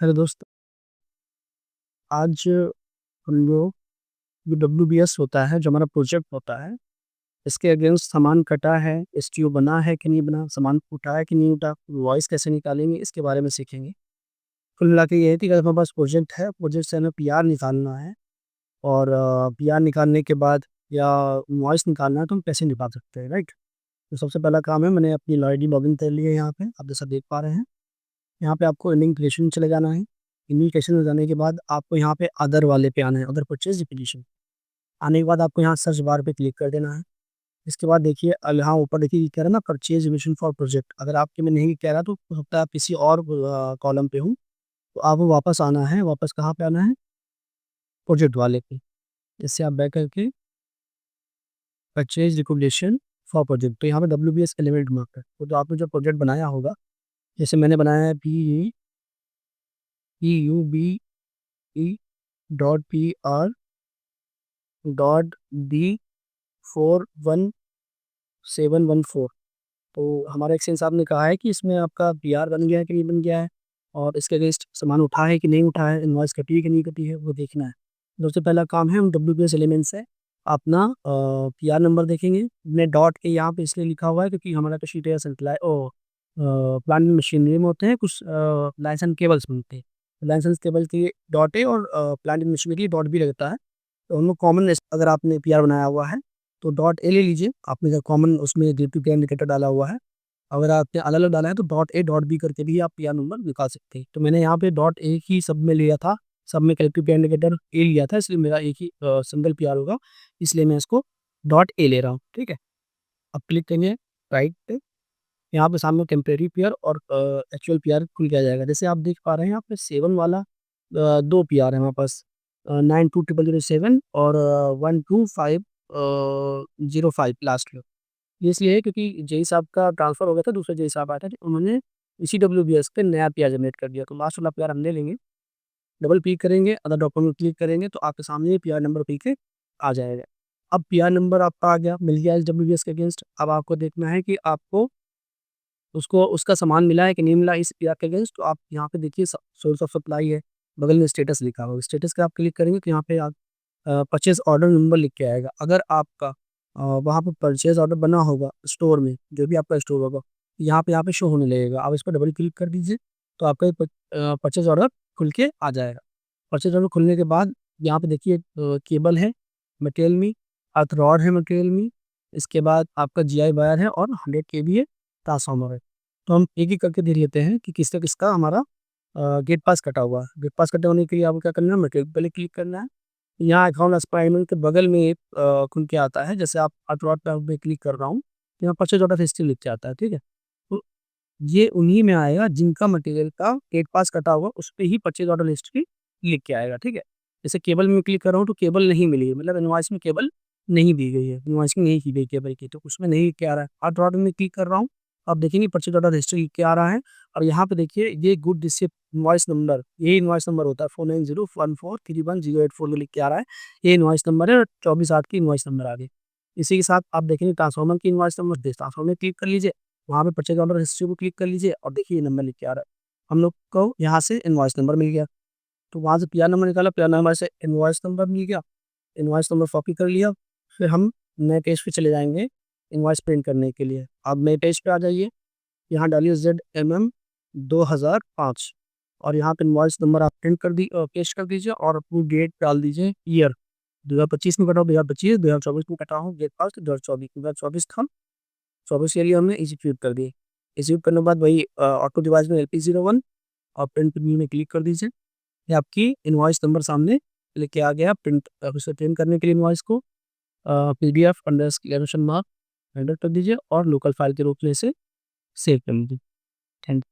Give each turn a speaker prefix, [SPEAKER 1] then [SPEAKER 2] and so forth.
[SPEAKER 1] Hello दोस्त। आज हम लोग जो WBS होता है, जो हमारा प्रोजेक्ट होता है, इसके अगेंस्ट सामान कटा है, एसटीओ बना है कि नहीं बना, सामान उठा है कि नहीं उठा, वॉइस कैसे निकालेंगे, इसके बारे में सीखेंगे। कुल मिला के ये है कि अगर हमारे पास प्रोजेक्ट है, प्रोजेक्ट से हमें पीआर निकालना है और पीआर निकालने के बाद या वॉइस निकालना है तो हम कैसे निकाल सकते हैं, राइट। तो सबसे पहला काम है, मैंने अपनी लॉगिन लॉगिन कर ली है। यहाँ पे आप जैसा देख पा रहे हैं, यहाँ पे आपको इंडिंग क्रिएशन चले जाना है। इंडिंग क्रिएशन में जाने के बाद आपको यहाँ पे अदर वाले पे आना है, अदर परचेज रिक्विजिशन। आने के बाद आपको यहाँ सर्च बार पे क्लिक कर देना है। इसके बाद देखिए यहाँ ऊपर देखिए कह रहा है ना, परचेज रिक्विजिशन फॉर प्रोजेक्ट। अगर आपके में नहीं कह रहा तो हो सकता है आप किसी और कॉलम पे हूँ, तो आपको वापस आना है। वापस कहाँ पे आना है? प्रोजेक्ट वाले पे। इससे आप बैक करके परचेज रिक्विजिशन फॉर प्रोजेक्ट, तो यहाँ पे WBS एलिमेंट मार्क है। तो आपने जो प्रोजेक्ट बनाया होगा, जैसे मैंने बनाया है PUB.PR.D417114। तो हमारे एक्सचेंज साहब ने कहा है कि इसमें आपका पीआर बन गया है कि नहीं बन गया है, और इसके अगेंस्ट सामान उठा है कि नहीं उठा है, इनवॉइस कटी है कि नहीं कटी है, वो देखना है। सबसे पहला काम है, हम WBS एलिमेंट से अपना पीआर नंबर देखेंगे। मैंने डॉट ए यहाँ पे इसलिए लिखा हुआ है क्योंकि हमारा तो शीट है ओ प्लांट मशीनरी में होते हैं कुछ लाइसेंस केबल्स मिलते हैं। लाइसेंस केबल के डॉट ए और प्लांट मशीनरी डॉट बी लगता है। तो उनमें कॉमन, अगर आपने पीआर बनाया हुआ है तो डॉट ए ले लीजिए। आपने कॉमन उसमें गिव टू इंडिकेटर डाला हुआ है। अगर आपने अलग अलग डाला है तो डॉट ए डॉट बी करके भी आप पीआर नंबर निकाल सकते हैं। तो मैंने यहाँ पे डॉट ए ही सब में लिया था, सब में कलेक्टिव पीआर इंडिकेटर ए लिया था, इसलिए मेरा एक ही सिंगल पीआर होगा, इसलिए मैं इसको डॉट ए ले रहा हूँ। ठीक है, अब क्लिक करेंगे राइट पे। यहाँ पे सामने टेम्परेरी पीआर और एक्चुअल पीआर खुल के आ जाएगा। जैसे आप देख पा रहे हैं यहाँ पे 7 वाला दो पीआर है हमारे पास, 920007 और 12505 लास्ट में। ये इसलिए है क्योंकि जेई साहब का ट्रांसफर हो गया था, दूसरे जेई साहब आए थे, तो उन्होंने इसी WBS पे नया पीआर जनरेट कर दिया। तो लास्ट वाला पीआर हम ले लेंगे, डबल क्लिक करेंगे, अदर डॉक्यूमेंट क्लिक करेंगे तो आपके सामने पीआर नंबर पी के आ जाएगा। अब पीआर नंबर आपका आ गया, मिल गया इस WBS के अगेंस्ट। अब आपको देखना है कि आपको उसको उसका सामान मिला है कि नहीं मिला इस पीआर के अगेंस्ट। तो आप यहाँ पे देखिए सोर्स ऑफ सप्लाई है, बगल में स्टेटस लिखा होगा, स्टेटस का आप क्लिक करेंगे तो यहाँ पे आप परचेज ऑर्डर नंबर लिख के आएगा। अगर आपका वहाँ पे परचेज ऑर्डर बना होगा स्टोर में, जो भी आपका स्टोर होगा, यहाँ पे शो होने लगेगा। आप इस पर डबल क्लिक कर दीजिए तो आपका परचेज ऑर्डर खुल के आ जाएगा। परचेज ऑर्डर खुलने के बाद यहाँ पे देखिए केबल है मटेरियल में, अर्थ रॉड है मटेरियल में, इसके बाद आपका GI वायर है और 100 kVA है, ट्रांसफार्मर है। तो हम एक एक करके देख लेते हैं कि किसका किसका हमारा गेट पास कटा हुआ है। गेट पास कटे होने के लिए आपको क्या करना है, मटेरियल पहले क्लिक करना है। यहाँ अकाउंट असाइनमेंट के बगल में एक खुल के आता है, जैसे आप अटवाट पे क्लिक कर रहा हूँ, यहाँ परचेज ऑर्डर हिस्ट्री लिख के आता है। ठीक है, तो ये उन्हीं में आएगा जिनका मटेरियल का गेट पास कटा हुआ, उस पर ही परचेज ऑर्डर हिस्ट्री लिख के आएगा। ठीक है, जैसे केबल में क्लिक कर रहा हूँ तो केबल नहीं मिली है, मतलब इनवॉइस में केबल नहीं दी गई है, इनवॉइसिंग नहीं की गई केबल की, तो उसमें नहीं क्या आ रहा है। अटवाट में क्लिक कर रहा हूँ, आप देखेंगे परचेज ऑर्डर हिस्ट्री लिख के आ रहा है। और यहाँ पे देखिए ये गुड रिसिप्ट इनवॉइस नंबर, ये इनवॉइस नंबर होता है 4901431084 में लिख के आ रहा है। ये इनवॉइस नंबर है और 24/8 की इनवॉइस नंबर आ गई। इसी के साथ आप देखेंगे ट्रांसफार्मर की इनवॉइस नंबर, ट्रांसफार्मर में क्लिक कर लीजिए, वहाँ पे परचेज ऑर्डर हिस्ट्री को क्लिक कर लीजिए और देखिए ये नंबर लिख के आ रहा है। हम लोग को यहाँ से इनवॉइस नंबर मिल गया, तो वहाँ से पीआर नंबर निकाला, पीआर नंबर से इनवॉइस नंबर मिल गया, इनवॉइस नंबर कॉपी कर लिया। फिर हम नए पेज पे चले जाएंगे इनवॉइस प्रिंट करने के लिए। आप नए पेज पे आ जाइए, यहाँ डालिए ZMM 2005 और यहाँ पे इनवॉइस नंबर आप प्रिंट कर दी पेस्ट कर दीजिए और अपनी डेट डाल दीजिए, ईयर 2025 में कटा हो, 2025, 2024 में कटा हो, डेट पास 2024 था, 24 के लिए हमने एग्जीक्यूट कर दिए। एग्जीक्यूट करने के बाद वही ऑटो डिवाइस में LP01 और प्रिंट प्रीमियम में क्लिक कर दीजिए। ये आपकी इनवॉइस नंबर सामने लेके आ गया। प्रिंट उसे प्रिंट करने के लिए इनवॉइस को PDF under exclamation mark enter कर दीजिए और लोकल फाइल के रूप में इसे सेव कर लीजिए। थैंक